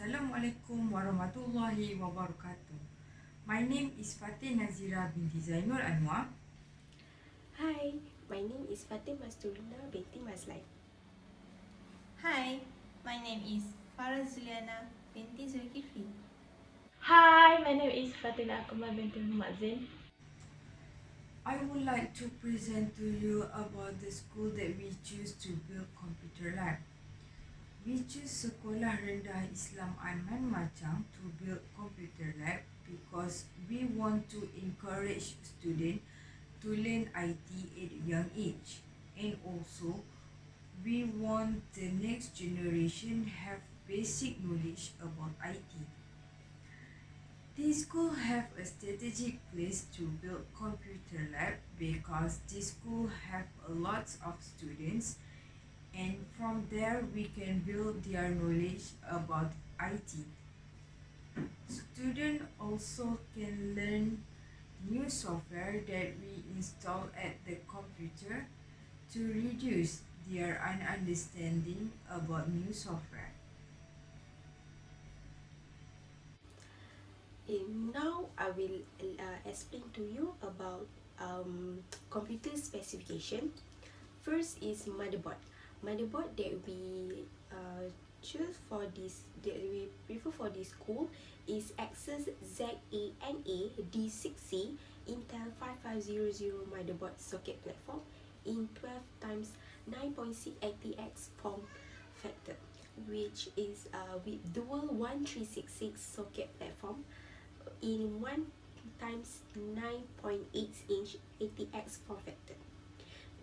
Assalamualaikum warahmatullahi wabarakatuh. My name is Fatih Nazira binti Zainul Anwar. Hi, my name is Fatimah Stulina binti Mazlai. Hi, my name is Farah Zuliana binti Zulkifli. Hi, my name is Fatina Akmal binti Muhammad Zain. I would like to present to you about the school that we choose to build computer lab. We choose Sekolah Rendah Islam Aiman Macang to build computer lab because we want to encourage students to learn IT at a young age, and also we want the next generation have basic knowledge about IT. This school have a strategic place to build computer lab because this school have a lot of students, and from there we can build their knowledge about IT. Students also can learn new software that we install at the computer to reduce their understanding about new software. Now I will explain to you about computer specification. First is motherboard. Motherboard that we choose for this, that we prefer for this school is Asus ZANA D6C Intel 5500 motherboard socket platform in 12 times 9.6 ATX form factor, which is with dual 1366 socket platform in 1 times 9.8-inch ATX form factor.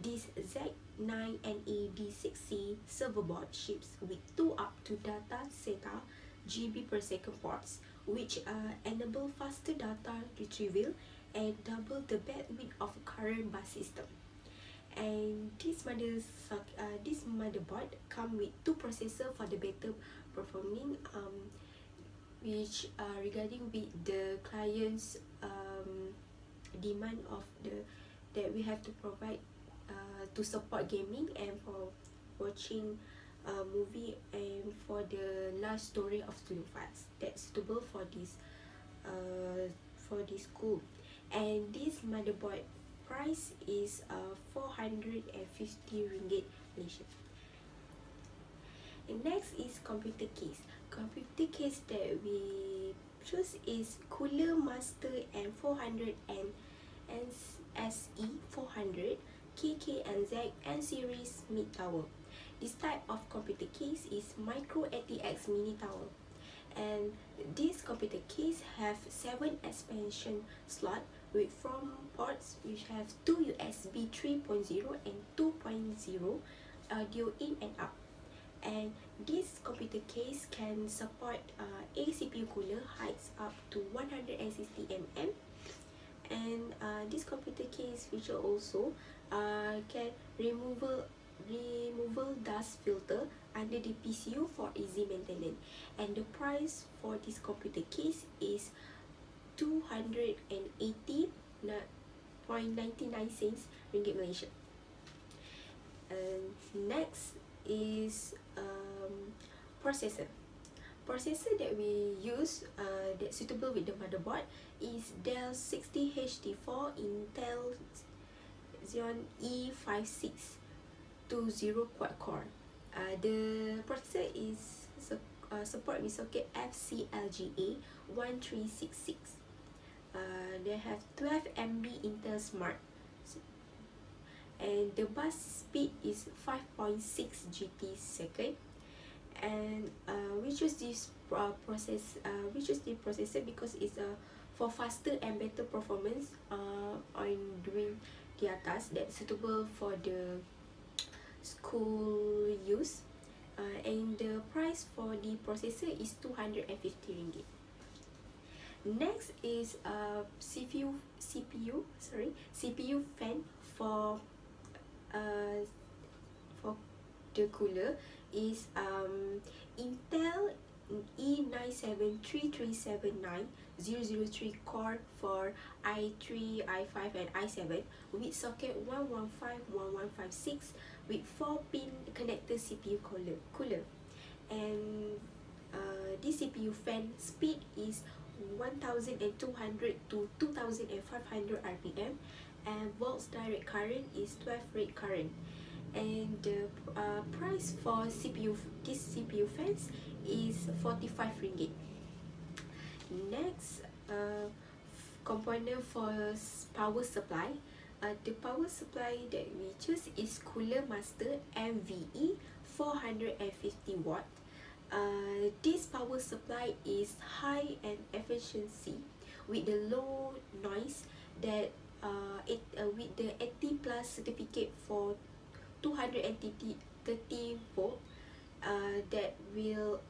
This Z9 and AD6C server board ships with 2 up to data SATA GB per second ports, which enable faster data retrieval and double the bandwidth of current bus system. And this motherboard come with 2 processors for the better performing, which regarding with the client's demand of the that we have to provide to support gaming and for watching movie and for the large storage of studio files that's suitable for this school. And this motherboard price is 450 ringgit Malaysian. And next is computer case. Computer case that we choose is Cooler Master N400 and SE 400 KK&Z N series mid tower. This type of computer case is micro ATX mini tower, and this computer case have 7 expansion slot with from ports which have 2 USB 3.0 and 2.0 audio in and out. And this computer case can support a CPU cooler heights up to 160 mm, and this computer case feature also can removal dust filter under the PCU for easy maintenance. And the price for this computer case is 280.99 cents ringgit Malaysia. And next is processor. Processor that we use that's suitable with the motherboard is Dell 60HD4 Intel Xeon E5620 quad core. The processor is support with socket FCLGA 1366. They have 12 MB Intel Smart, and the bus speed is 5.6 GT second. And we choose this processor because it's for faster and better performance on doing their task that's suitable for the school use. And the price for the processor is 250 ringgit. Next is CPU fan for the cooler is Intel E973379003 core for i3, i5 and i7 with socket 115, 1156 with 4-pin connector CPU cooler. And this CPU fan speed is 1200 to 2500 RPM, and volts direct current is 12 rate current. And the price for this CPU fans is 45 ringgit. Next, component for power supply. The power supply that we choose is Cooler Master MVE 450 watt. This power supply is high and efficiency with the low noise that with the 80 plus certificate for 230 volt, that will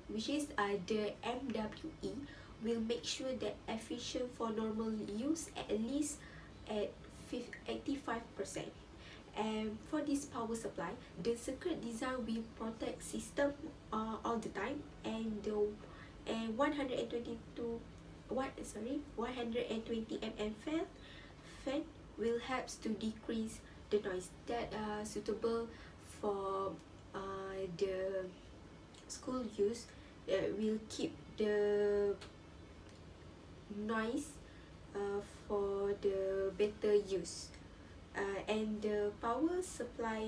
which is the MWE will make sure that efficient for normal use at least at 85%. And for this power supply, the circuit design will protect system all the time, and 120 mm fan will helps to decrease the noise that suitable for the school use, that will keep the noise for the better use. And the power supply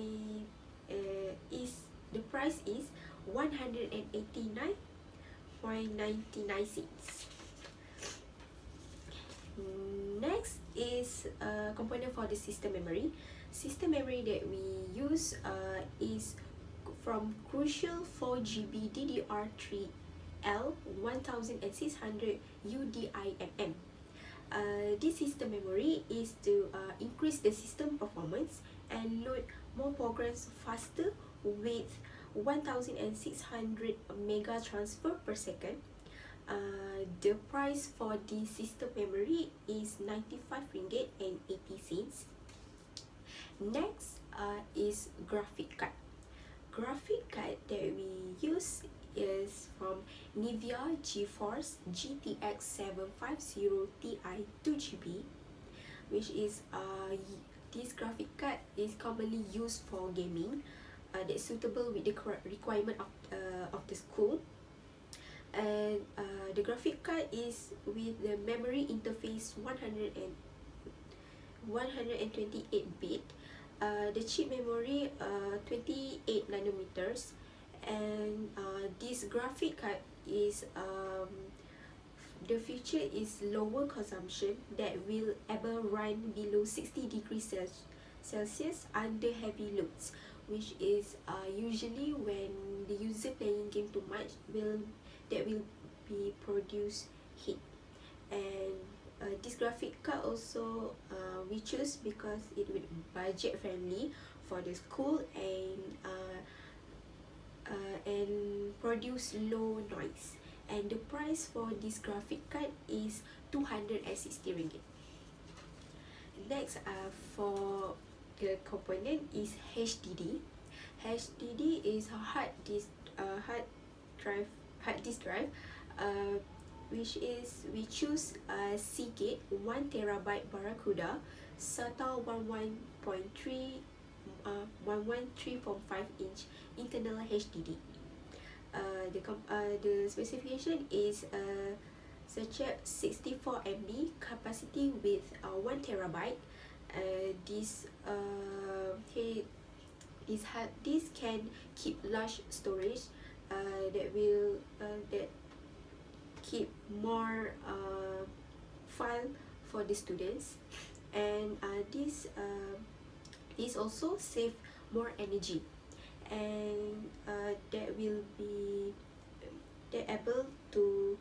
is the price is 189.99 cents. Next is component for the system memory. System memory that we use is from Crucial 4GB DDR3L 1600 UDIMM. This system memory is to increase the system performance and load more programs faster with 1600 mega transfer per second. The price for the system memory is 95 ringgit and 80 cents. Next is graphic card. Graphic card that we use is from Nvidia GeForce GTX 750 Ti 2GB, which is this graphic card is commonly used for gaming, that's suitable with the requirement of the school. And the graphic card is with the memory interface 128 bit. The chip memory 28 nanometers, and this graphic card is the feature is lower consumption that will ever run below 60 degrees Celsius under heavy loads, which is usually when the user playing game too much will be produce heat. And this graphic card also we choose because it will be budget friendly for the school, and produce low noise. And the price for this graphic card is 260 ringgit. Next, for the component is HDD. HDD is a hard disk drive, which is we choose Seagate 1TB Barracuda SATA 113.5 inch internal HDD. The specification is such a 64 MB capacity with 1 TB. This hard disk can keep large storage, that keep more file for the students, and this also save more energy, and that will be able to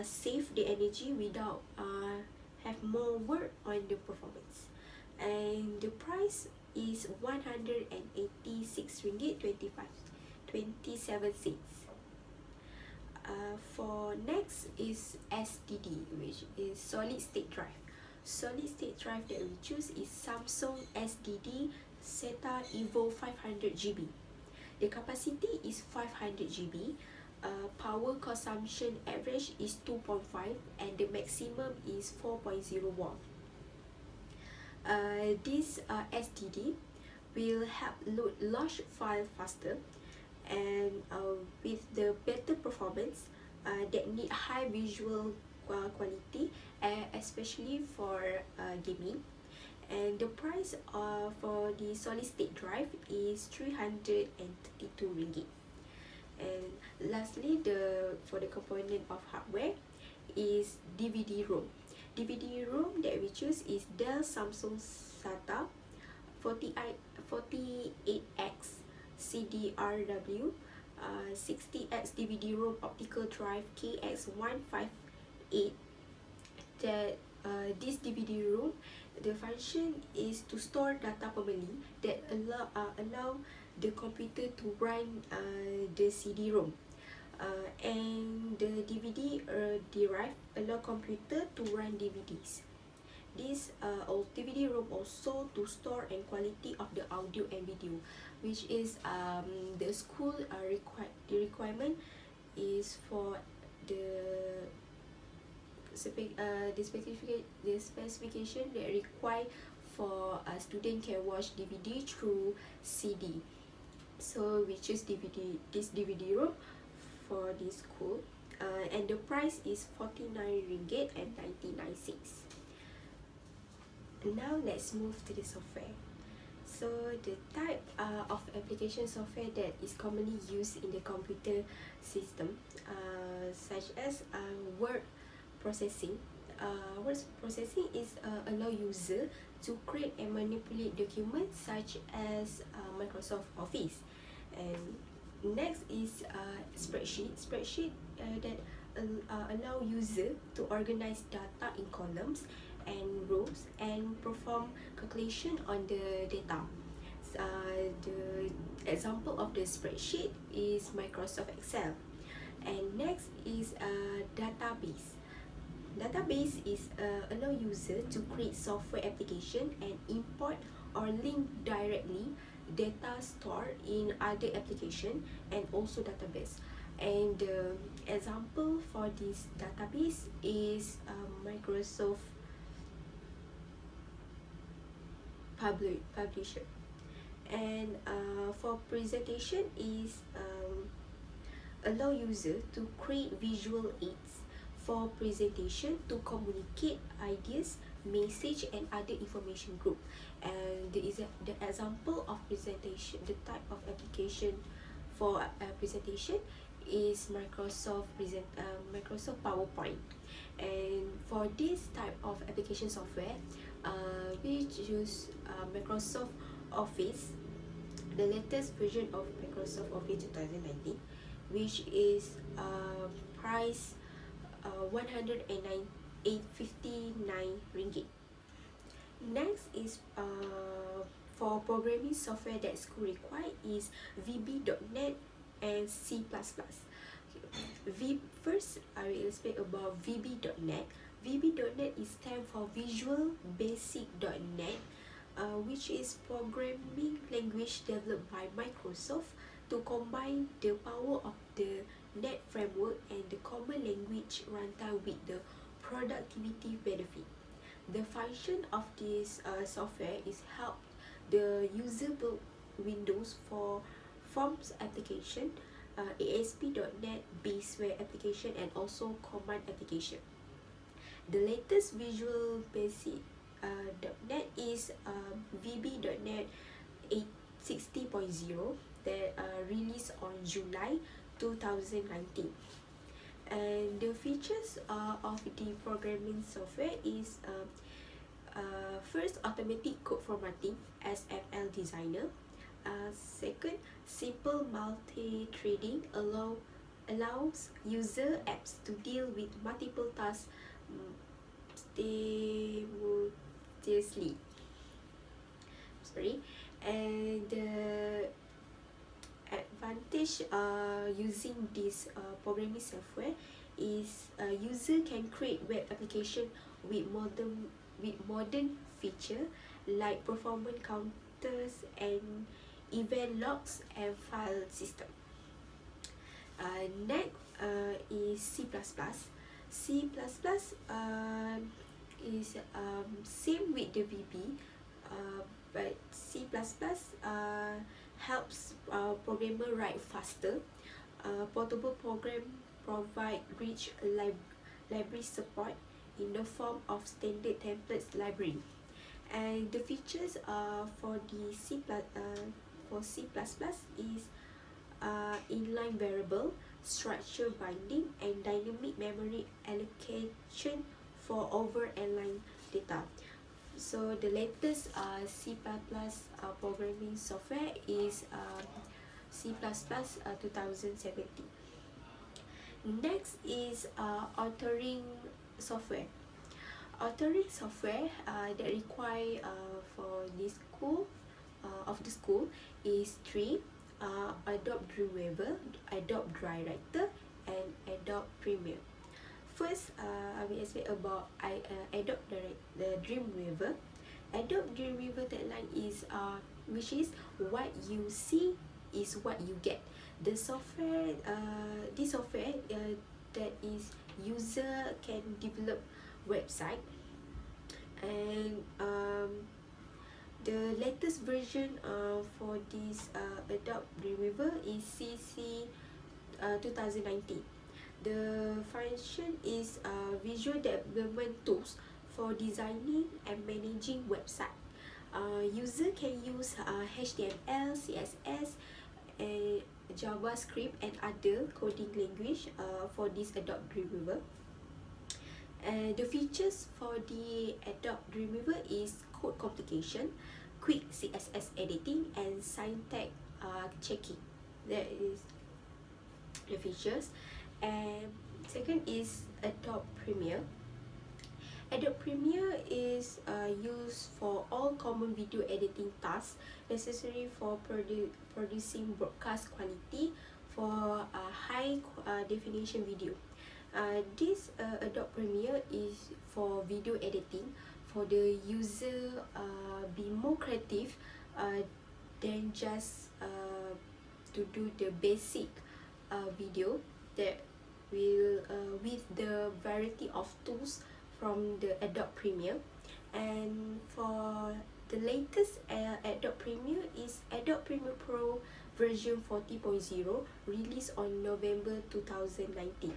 save the energy without have more work on the performance. And the price is 186 ringgit 27 cents. For next is SSD, which is solid state drive. Solid state drive that we choose is Samsung SSD SATA Evo 500GB. The capacity is 500GB. Power consumption average is 2.5, and the maximum is 4.0 watt. This SSD will help load large file faster, and with the better performance that need high visual quality, especially for gaming. And the price for the solid state drive is 332 ringgit. And lastly, for the component of hardware is DVD-ROM. DVD-ROM that we choose is Dell Samsung SATA 48X CDRW 60X DVD-ROM optical drive KX158. That this DVD-ROM, the function is to store data permanently that allow the computer to run the CD-ROM. And the DVD drive allow computer to run DVDs. This DVD-ROM also to store and quality of the audio and video, which is the school the requirement is for the specification that require for a student can watch DVD through CD. So we choose this DVD-ROM for this school, and the price is 49 ringgit and 99 cents. Now let's move to the software. So the type of application software that is commonly used in the computer system, such as word processing. Word processing is allow user to create and manipulate documents such as Microsoft Office. And next is spreadsheet that allow user to organize data in columns and rows and perform calculation on the data. The example of the spreadsheet is Microsoft Excel. And next is database. Database is allow user to create software application and import or link directly data stored in other application and also database. And the example for this database is Microsoft Publisher. And for presentation is allow user to create visual aids for presentation to communicate ideas, message and other information group. And the example of presentation, the type of application for presentation is Microsoft PowerPoint. And for this type of application software, we choose Microsoft Office, the latest version of Microsoft Office 2019, which is price 159 ringgit. Next is for programming software that school require is VB.NET and C++. First, I will explain about VB.NET. VB.NET is stand for Visual Basic.NET, which is programming language developed by Microsoft to combine the power of the .NET framework and the common language runtime with the productivity benefit. The function of this software is help the user build Windows for Forms application, ASP.NET baseware application and also command application. The latest Visual Basic .NET is VB.NET 60.0 that released on July 2019. And the features of the programming software is first, automatic code formatting SFL designer. Second, simple multi-threading allows user apps to deal with multiple tasks simultaneously. And the advantage using this programming software is user can create web application with modern feature like performance counters and event logs and file system. Next is C++. C++ is same with the VB, but C++ helps programmer write faster. Portable program provide rich library support in the form of standard templates library. And the features for the C++ is inline variable, structure binding, and dynamic memory allocation for over-align data. So the latest C++ programming software is C++ 2017. Next is authoring software. Authoring software that require for this school of the school is three: Adobe Dreamweaver, Adobe Director, and Adobe Premiere. First, I will explain about Adobe Dreamweaver. Adobe Dreamweaver tagline is which is what you see is what you get. The software, this software that is user can develop website, and the latest version for this Adobe Dreamweaver is CC 2019. The function is visual development tools for designing and managing website. User can use HTML, CSS, and JavaScript and other coding language for this Adobe Dreamweaver. And the features for the Adobe Dreamweaver is code complication, quick CSS editing, and syntax checking. That is the features. And second is Adobe Premiere. Adobe Premiere is used for all common video editing tasks necessary for producing broadcast quality for high definition video. This Adobe Premiere is for video editing for the user be more creative than just to do the basic video that will with the variety of tools from the Adobe Premiere. And for the latest Adobe Premiere is Adobe Premiere Pro version 40.0 released on November 2019.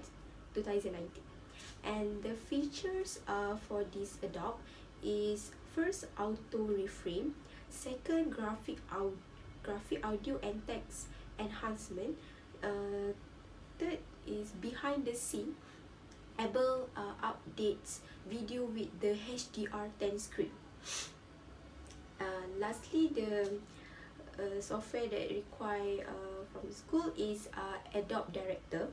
And the features for this Adobe is first auto reframe, second graphic audio and text enhancement, third is behind the scene able updates video with the HDR10 script. Lastly, the software that require from school is Adobe Director.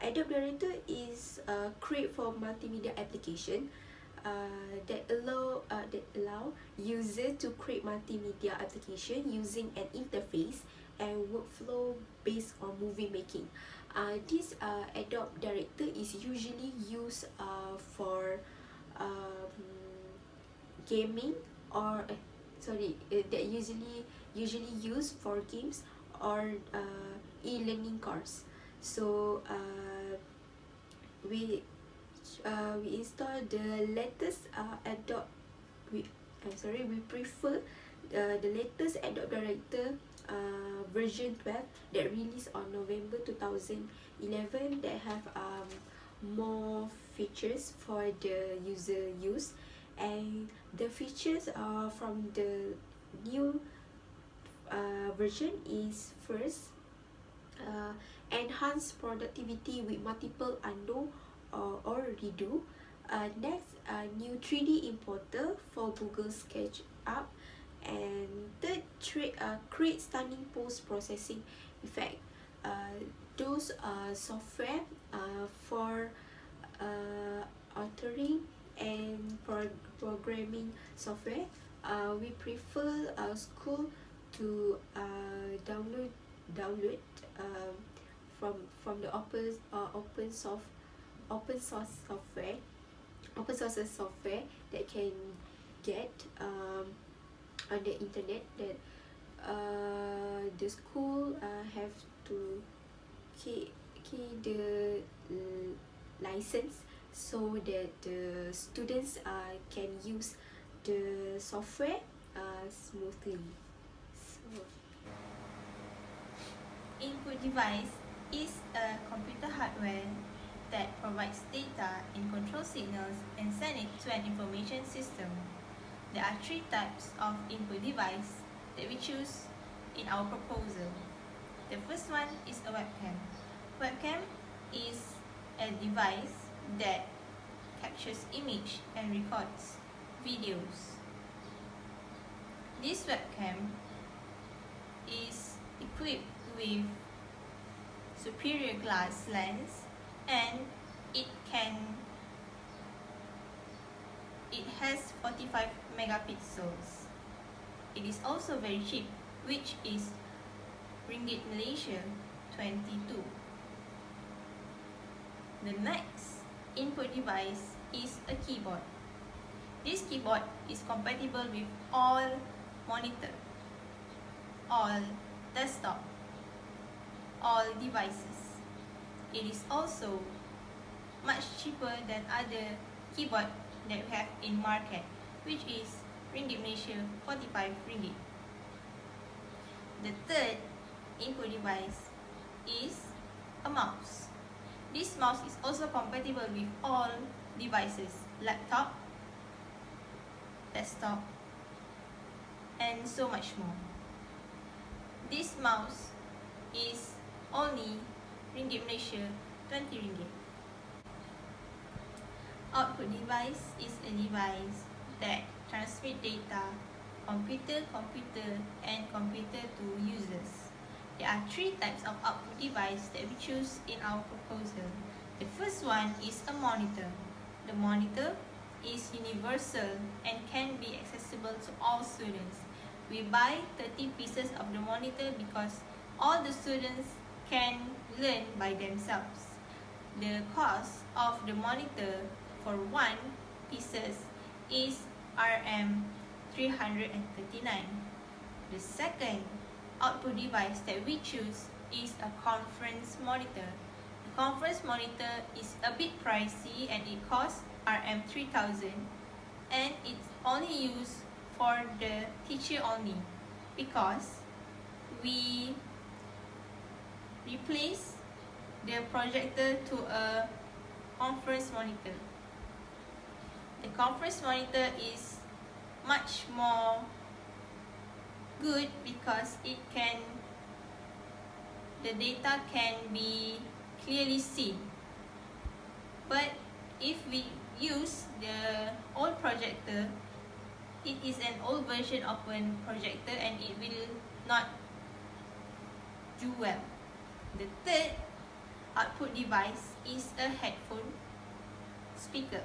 Adobe Director is create for multimedia application that allow user to create multimedia application using an interface and workflow based on movie making. This Adobe Director is usually used for gaming or that usually used for games or e-learning course. So we install the latest Adobe. We prefer the latest Adobe Director version 12 that released on November 2011 that have more features for the user use. And the features from the new version is first enhance productivity with multiple undo or redo. Next, new 3D importer for Google SketchUp. And third, create stunning post-processing effect. Those software for authoring and programming software. We prefer school to download from the open source software that can get on the internet, that the school have to key the license so that the students can use the software smoothly. So Input device is a computer hardware that provides data and control signals and send it to an information system. There are three types of input device that we choose in our proposal. The first one is a webcam. Webcam is a device that captures image and records videos. This webcam is equipped with superior glass lens and it has 45 megapixels. It is also very cheap, which is Ringgit Malaysia 22. The next input device is a keyboard. This keyboard is compatible with all monitor, all desktop, all devices. It is also much cheaper than other keyboard that we have in market, which is Ringgit Malaysia 45 ringgit. The third input device is a mouse. This mouse is also compatible with all devices, laptop, desktop, and so much more. This mouse is only Ringgit Malaysia 20 ringgit. Output device is a device that transmit data computer and computer to users. There are three types of output device that we choose in our proposal. The first one is a monitor. The monitor is universal and can be accessible to all students. We buy 30 pieces of the monitor because all the students can learn by themselves. The cost of the monitor for one pieces is Rm 339. The second output device that we choose is a conference monitor. The conference monitor is a bit pricey and it costs Rm 3000 and it's only used for the teacher only because we replace the projector to a conference monitor. The conference monitor is much more good because the data can be clearly seen. But if we use the old projector, it is an old version of a projector and it will not do well. The third output device is a headphone speaker.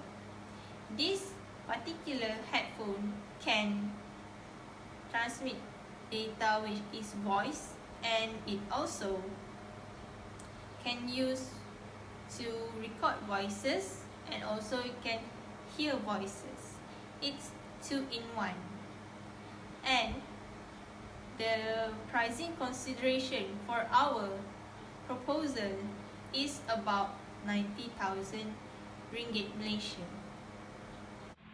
This particular headphone can transmit data which is voice and it also can use to record voices and also you can hear voices. It's 2-in-1 and the pricing consideration for our proposal is about 90,000 ringgit Malaysian.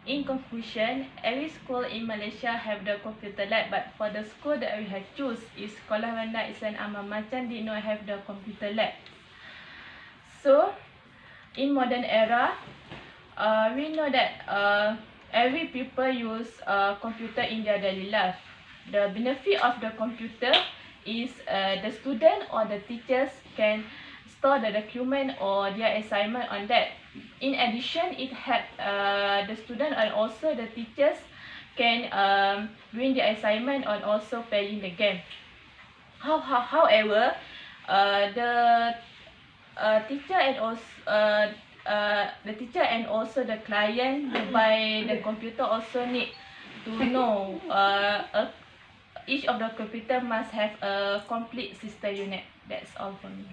In conclusion, every school in Malaysia have the computer lab, but for the school that we have choose is Sekolah Rendah Islam Macan did not have the computer lab. So, in modern era, we know that every people use computer in their daily life. The benefit of the computer is the student or the teachers can store the document or their assignment on that. In addition, it help the student and also the teachers can doing the assignment and also playing the game. However, the teacher and also the client who buy the computer also need to know each of the computer must have a complete system unit. That's all for me.